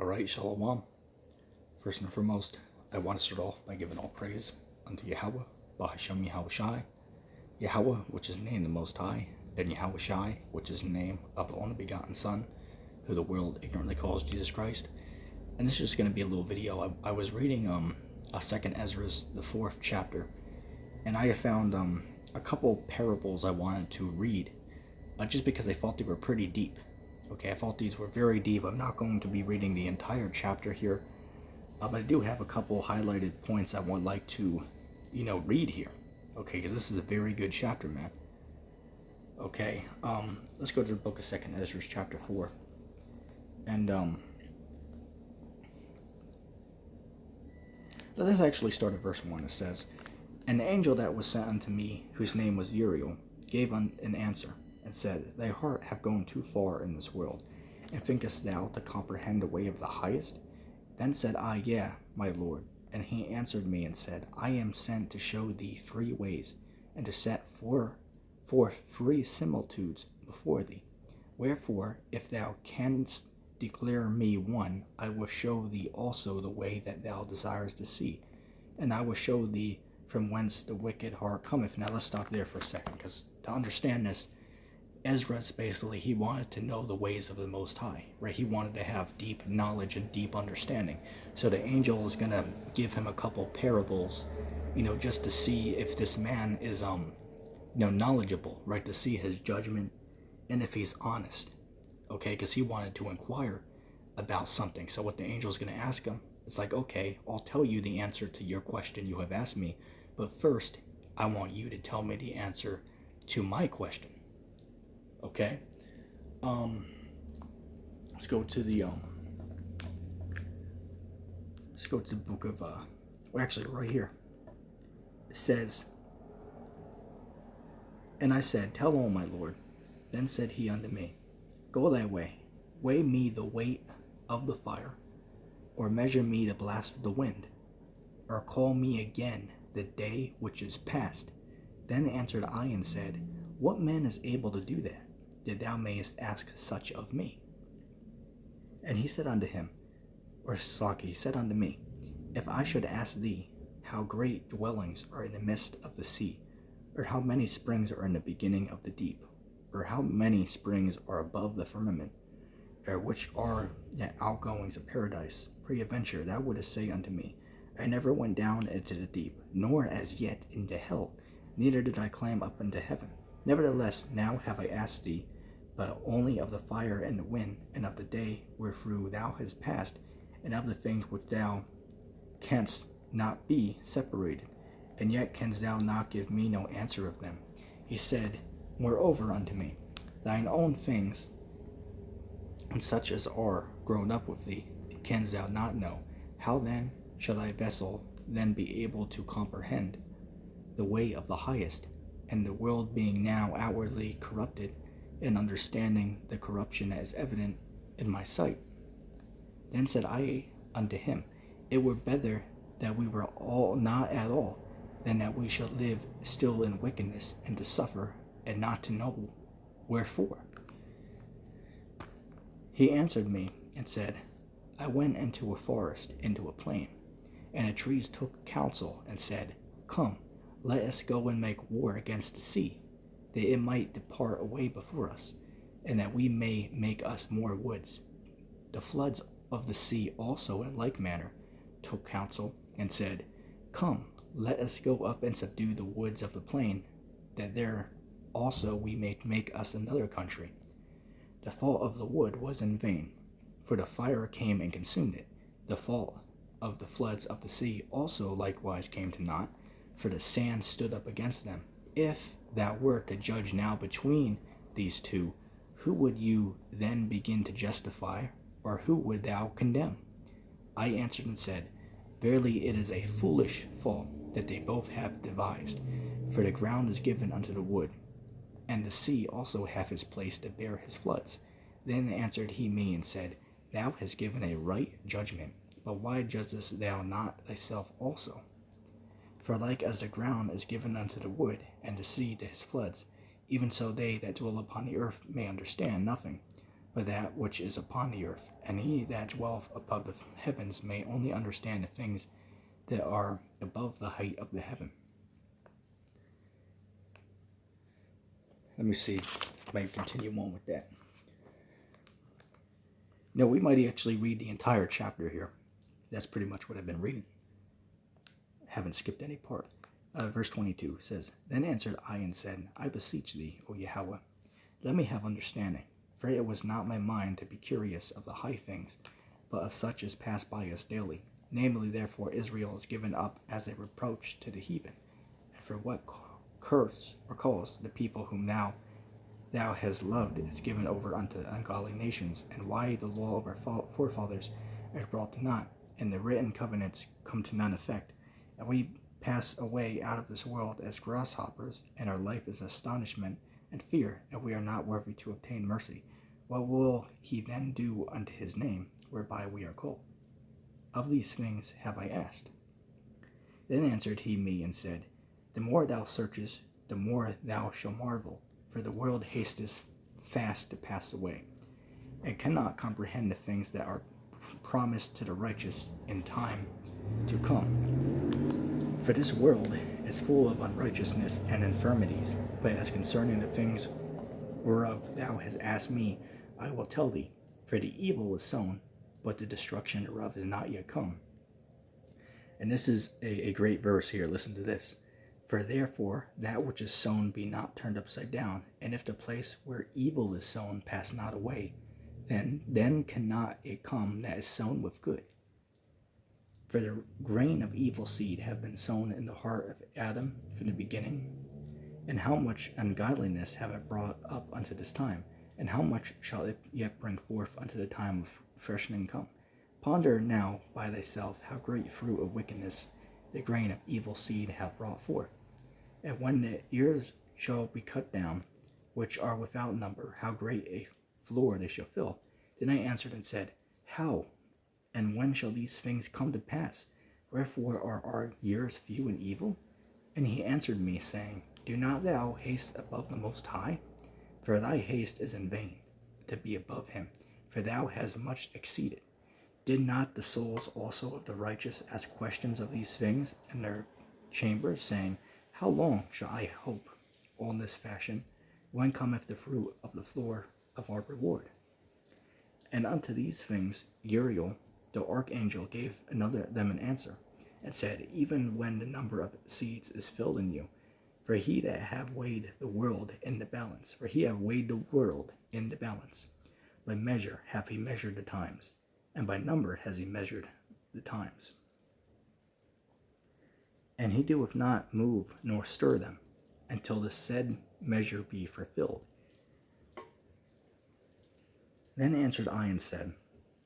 Alright, Shalom. First and foremost, I want to start off by giving all praise unto Yahweh, Bahashem Yahweh Shai, Yahweh, which is named the Most High, and Yahweh Shai, which is the name of the only begotten Son, who the world ignorantly calls Jesus Christ. And this is just going to be a little video. I was reading 2Esdras, the 4th chapter, and I found a couple parables I wanted to read, just because I thought they were pretty deep. Okay, I thought these were very deep. I'm not going to be reading the entire chapter here, but I do have a couple highlighted points I would like to, read here. Okay, because this is a very good chapter, man. Okay, let's go to the book of 2Esdras, chapter 4. And let's actually start at verse 1. It says, "And the angel that was sent unto me, whose name was Uriel, gave an answer, and said, Thy heart hath gone too far in this world, and thinkest thou to comprehend the way of the highest? Then said I, Yea, my Lord. And he answered me and said, I am sent to show thee 3 ways, and to set forth 3 similitudes before thee. Wherefore, if thou canst declare me one, I will show thee also the way that thou desirest to see, and I will show thee from whence the wicked heart cometh." Now let's stop there for a second, because to understand this, Esdras, basically, he wanted to know the ways of the Most High, right? He wanted to have deep knowledge and deep understanding. So the angel is going to give him a couple parables, just to see if this man is, knowledgeable, right? To see his judgment and if he's honest, okay? Because he wanted to inquire about something. So what the angel is going to ask him, it's like, okay, I'll tell you the answer to your question you have asked me, but first, I want you to tell me the answer to my question. Okay, let's go to the book of actually right here. It says, "And I said, Tell all, my Lord. Then said he unto me, Go thy way, weigh me the weight of the fire, or measure me the blast of the wind, or call me again the day which is past. Then answered I and said, What man is able to do that, thou mayest ask such of me? And he said unto him, or Saki said unto me, If I should ask thee, how great dwellings are in the midst of the sea, or how many springs are in the beginning of the deep, or how many springs are above the firmament, or which are the outgoings of paradise, peradventure thou wouldest say unto me, I never went down into the deep, nor as yet into hell, neither did I climb up into heaven. Nevertheless, now have I asked thee, but only of the fire and the wind, and of the day wherethrough thou hast passed, and of the things which thou canst not be separated, and yet canst thou not give me no answer of them. He said, Moreover unto me, Thine own things, and such as are grown up with thee, canst thou not know. How then shall thy vessel then be able to comprehend the way of the highest? And the world being now outwardly corrupted, and understanding the corruption that is evident in my sight. Then said I unto him, It were better that we were all not at all, than that we should live still in wickedness, and to suffer, and not to know wherefore. He answered me, and said, I went into a forest, into a plain, and the trees took counsel, and said, Come, let us go and make war against the sea, that it might depart away before us, and that we may make us more woods. The floods of the sea also in like manner took counsel, and said, Come, let us go up and subdue the woods of the plain, that there also we may make us another country. The fall of the wood was in vain, for the fire came and consumed it. The fall of the floods of the sea also likewise came to naught, for the sand stood up against them. If thou wert to judge now between these two, who would you then begin to justify, or who would thou condemn? I answered and said, Verily it is a foolish fall that they both have devised, for the ground is given unto the wood, and the sea also hath his place to bear his floods. Then answered he me and said, Thou hast given a right judgment, but why judgest thou not thyself also? For like as the ground is given unto the wood, and the sea to his floods, even so they that dwell upon the earth may understand nothing, but that which is upon the earth. And he that dwelleth above the heavens may only understand the things that are above the height of the heaven. Let me see if I can continue on with that. No, we might actually read the entire chapter here. That's pretty much what I've been reading. I haven't skipped any part. Verse 22 says, Then answered I and said, I beseech thee, O Yahweh, let me have understanding. For it was not my mind to be curious of the high things, but of such as pass by us daily. Namely, therefore, Israel is given up as a reproach to the heathen. And for what curse or cause the people whom thou hast loved is given over unto ungodly nations, and why the law of our forefathers is brought to naught, and the written covenants come to none effect. And we pass away out of this world as grasshoppers, and our life is astonishment and fear, and we are not worthy to obtain mercy. What will he then do unto his name, whereby we are called? Of these things have I asked. Then answered he me and said, The more thou searchest, the more thou shalt marvel, for the world hasteth fast to pass away, and cannot comprehend the things that are promised to the righteous in time to come. For this world is full of unrighteousness and infirmities, but as concerning the things whereof thou hast asked me, I will tell thee. For the evil is sown, but the destruction thereof is not yet come. And this is a great verse here. Listen to this. For therefore that which is sown be not turned upside down, and if the place where evil is sown pass not away, then cannot it come that is sown with good. For the grain of evil seed have been sown in the heart of Adam from the beginning. And how much ungodliness have it brought up unto this time, and how much shall it yet bring forth unto the time of freshening come? Ponder now by thyself how great fruit of wickedness the grain of evil seed hath brought forth. And when the ears shall be cut down, which are without number, how great a floor they shall fill. Then I answered and said, How? And when shall these things come to pass? Wherefore are our years few and evil? And he answered me, saying, Do not thou haste above the Most High? For thy haste is in vain, to be above him, for thou hast much exceeded. Did not the souls also of the righteous ask questions of these things in their chambers, saying, How long shall I hope on this fashion? When cometh the fruit of the floor of our reward? And unto these things Uriel the archangel gave them an answer, and said, Even when the number of seeds is filled in you, for he that have weighed the world in the balance, by measure hath he measured the times, and by number has he measured the times. And he doeth not move nor stir them, until the said measure be fulfilled. Then answered I and said,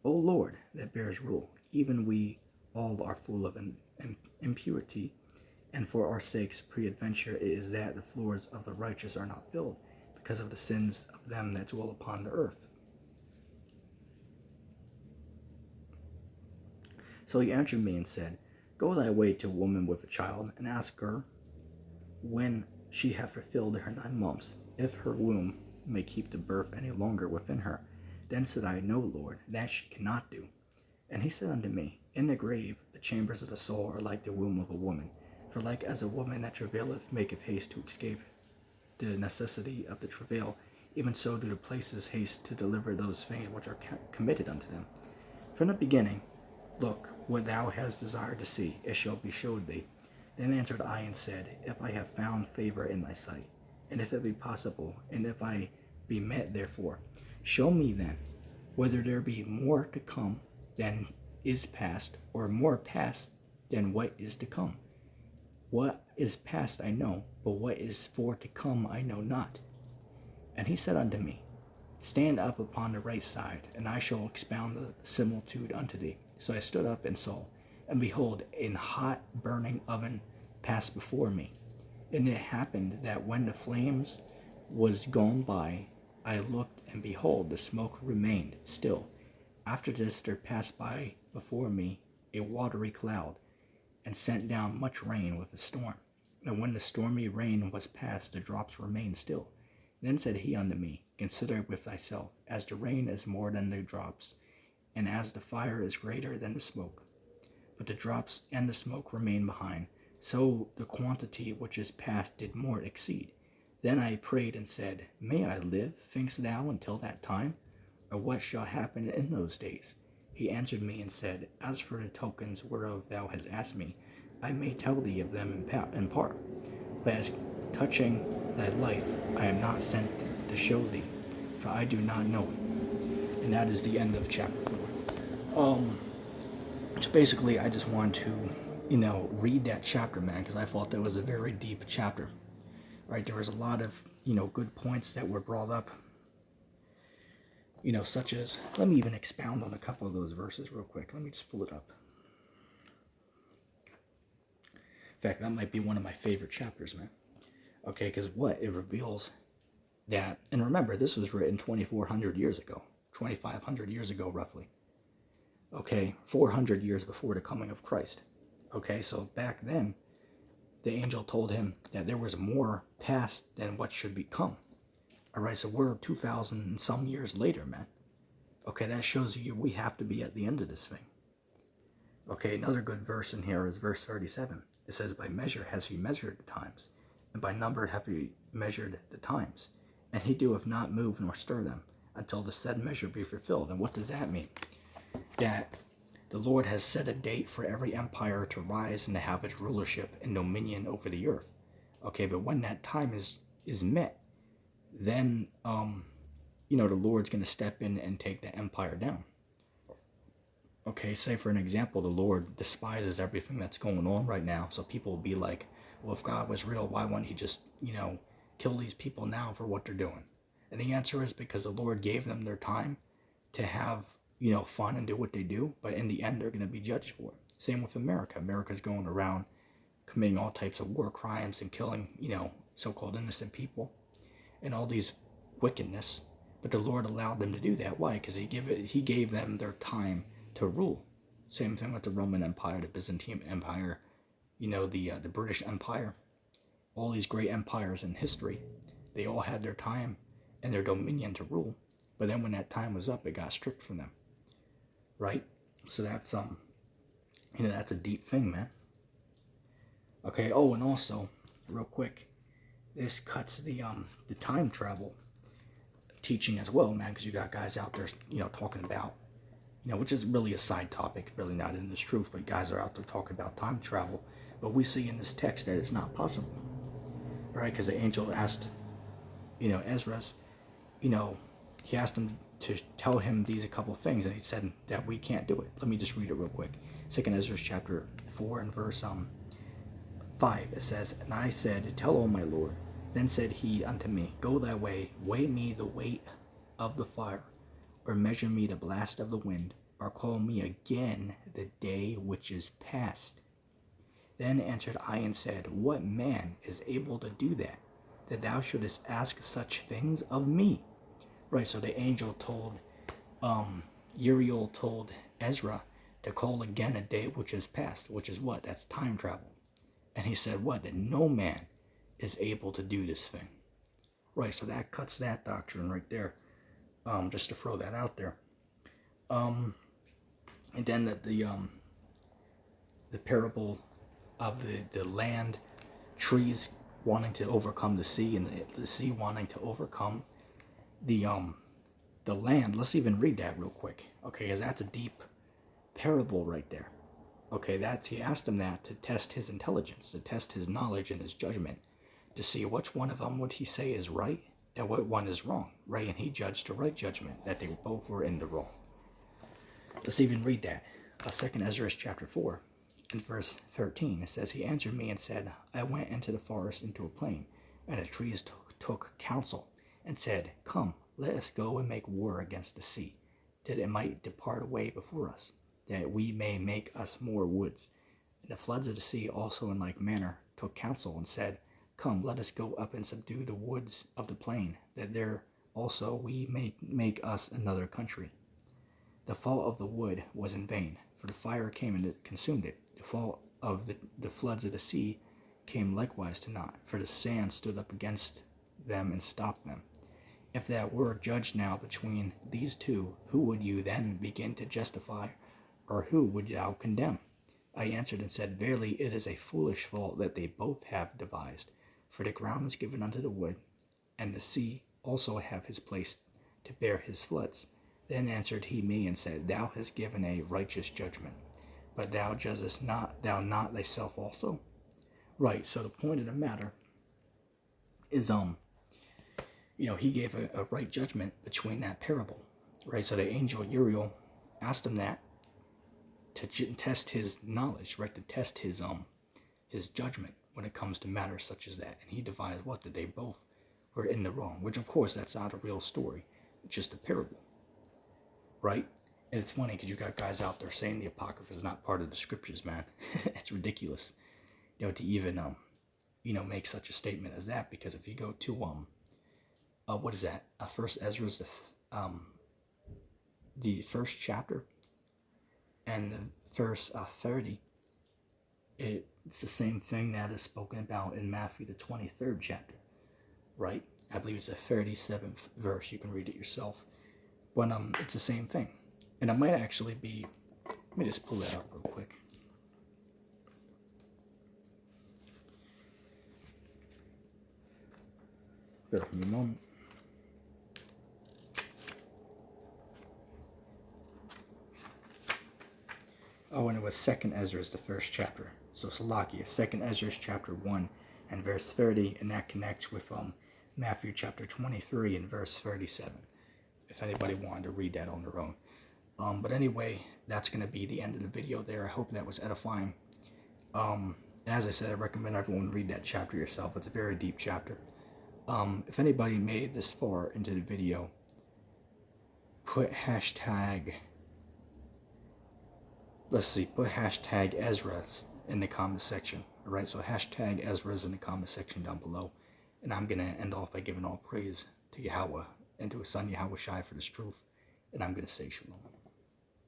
O Lord, that bears rule, even we all are full of impurity, and for our sakes peradventure it is that the floors of the righteous are not filled, because of the sins of them that dwell upon the earth. So he answered me and said, Go thy way to a woman with a child, and ask her, when she hath fulfilled her 9 months, if her womb may keep the birth any longer within her. Then said I, No, Lord, that she cannot do. And he said unto me, In the grave the chambers of the soul are like the womb of a woman. For like as a woman that travaileth maketh haste to escape the necessity of the travail, even so do the places haste to deliver those things which are committed unto them. From the beginning, look, what thou hast desired to see, it shall be showed thee. Then answered I and said, If I have found favor in thy sight, and if it be possible, and if I be met therefore, show me then, whether there be more to come than is past, or more past than what is to come. What is past I know, but what is for to come I know not. And he said unto me, Stand up upon the right side, and I shall expound the similitude unto thee. So I stood up and saw, and behold, an hot burning oven passed before me. And it happened that when the flames was gone by, I looked, and behold, the smoke remained still. After this there passed by before me a watery cloud, and sent down much rain with a storm. And when the stormy rain was past, the drops remained still. Then said he unto me, Consider with thyself, as the rain is more than the drops, and as the fire is greater than the smoke. But the drops and the smoke remain behind, so the quantity which is past did more exceed. Then I prayed and said, May I live, thinkst thou, until that time? Or what shall happen in those days? He answered me and said, As for the tokens whereof thou hast asked me, I may tell thee of them in part. But as touching thy life, I am not sent to show thee, for I do not know it. And that is the end of chapter 4. So basically, I just wanted to, read that chapter, man, because I thought that was a very deep chapter. Right, there was a lot of, good points that were brought up, such as, let me even expound on a couple of those verses real quick. Let me just pull it up. In fact, that might be one of my favorite chapters, man. Okay, because it reveals that, and remember, this was written 2,400 years ago, 2,500 years ago, roughly. Okay, 400 years before the coming of Christ. Okay, so back then, the angel told him that there was more past than what should become. All right, so we're 2,000 and some years later, man. Okay, that shows you we have to be at the end of this thing. Okay, another good verse in here is verse 37. It says, By measure has he measured the times, and by number have he measured the times. And he doeth not move nor stir them, until the said measure be fulfilled. And what does that mean? That the Lord has set a date for every empire to rise and to have its rulership and dominion over the earth. Okay, but when that time is met, then, the Lord's going to step in and take the empire down. Okay, say for an example, the Lord despises everything that's going on right now. So people will be like, well, if God was real, why wouldn't he just, kill these people now for what they're doing? And the answer is because the Lord gave them their time to have, fun and do what they do. But in the end, they're going to be judged for it. Same with America. America's going around committing all types of war crimes and killing, so-called innocent people and all these wickedness. But the Lord allowed them to do that. Why? Because he gave them their time to rule. Same thing with the Roman Empire, the Byzantine Empire, the British Empire. All these great empires in history, they all had their time and their dominion to rule. But then when that time was up, it got stripped from them. Right? So that's that's a deep thing, man. Okay, oh, and also, real quick, this cuts the time travel teaching as well, man, because you got guys out there, talking about, which is really a side topic, really not in this truth, but guys are out there talking about time travel. But we see in this text that it's not possible, right? Because the angel asked, Esdras, he asked him to tell him a couple things, and he said that we can't do it. Let me just read it real quick. 2Esdras chapter 4 and verse 5, it says, And I said, Tell, O my Lord. Then said he unto me, Go thy way, weigh me the weight of the fire, or measure me the blast of the wind, or call me again the day which is past. Then answered I and said, What man is able to do that thou shouldest ask such things of me? Right, so the angel told, Uriel told Ezra to call again a day which is past, which is what? That's time travel. And he said what? That no man is able to do this thing. Right, so that cuts that doctrine right there. Just to throw that out there. And then the parable of the land, trees wanting to overcome the sea, and the sea wanting to overcome the land. Let's even read that real quick, okay? Because that's a deep parable right there. Okay, he asked him that to test his intelligence, to test his knowledge and his judgment, to see which one of them would he say is right and what one is wrong, right? And he judged the right judgment, that they both were in the wrong. Let's even read that. 2Esdras chapter 4, in verse 13, it says, He answered me and said, I went into the forest into a plain, and the trees took counsel, and said, Come, let us go and make war against the sea, that it might depart away before us, that we may make us more woods. And the floods of the sea also in like manner took counsel, and said, Come, let us go up and subdue the woods of the plain, that there also we may make us another country. The fall of the wood was in vain, for the fire came and it consumed it. The fall of the floods of the sea came likewise to naught, for the sand stood up against them and stopped them. If that were judged now between these two, who would you then begin to justify, or who would thou condemn? I answered and said, Verily it is a foolish fault that they both have devised. For the ground is given unto the wood, and the sea also have his place to bear his floods. Then answered he me and said, Thou hast given a righteous judgment, but thou judgest not thyself also? Right, so the point of the matter is, he gave a right judgment between that parable, right? So the angel Uriel asked him that to test his knowledge, right? To test his judgment when it comes to matters such as that. And he devised what? That they both were in the wrong, which of course that's not a real story. It's just a parable, right? And it's funny because you got guys out there saying the Apocrypha is not part of the scriptures, man. It's ridiculous, to even, make such a statement as that. Because if you go to, what is that? 2Esdras, the first chapter, and the verse 30, it's the same thing that is spoken about in Matthew, the 23rd chapter, right? I believe it's the 37th verse. You can read it yourself. But it's the same thing. And it might actually be, let me just pull that up real quick. Bear with me a moment. Oh, and it was 2Esdras, the first chapter. So Salakia, 2Esdras chapter 1 and verse 30, and that connects with Matthew chapter 23 and verse 37. If anybody wanted to read that on their own. But anyway, that's going to be the end of the video there. I hope that was edifying. And as I said, I recommend everyone read that chapter yourself. It's a very deep chapter. If anybody made it this far into the video, put hashtag Esdras in the comment section. Alright, so hashtag Esdras in the comment section down below. And I'm going to end off by giving all praise to Yahweh and to his son Yahweh Shai for this truth. And I'm going to say shalom.